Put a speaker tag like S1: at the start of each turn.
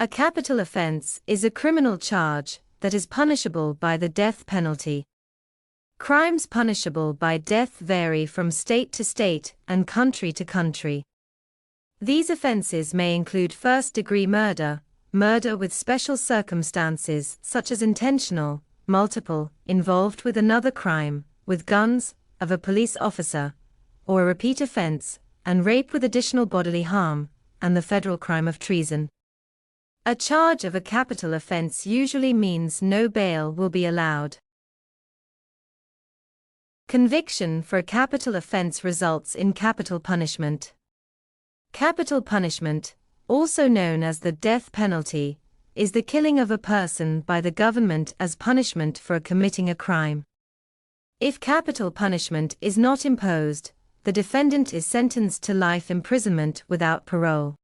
S1: A capital offense is a criminal charge that is punishable by the death penalty. Crimes punishable by death vary from state to state and country to country. These offenses may include first-degree murder, murder with special circumstances such as intentional, multiple, involved with another crime, with guns, of a police officer, or a repeat offense, and rape with additional bodily harm, and the federal crime of treason. A charge of a capital offense usually means no bail will be allowed. Conviction for a capital offense results in capital punishment. Capital punishment, also known as the death penalty, is the killing of a person by the government as punishment for committing a crime. If capital punishment is not imposed, the defendant is sentenced to life imprisonment without parole.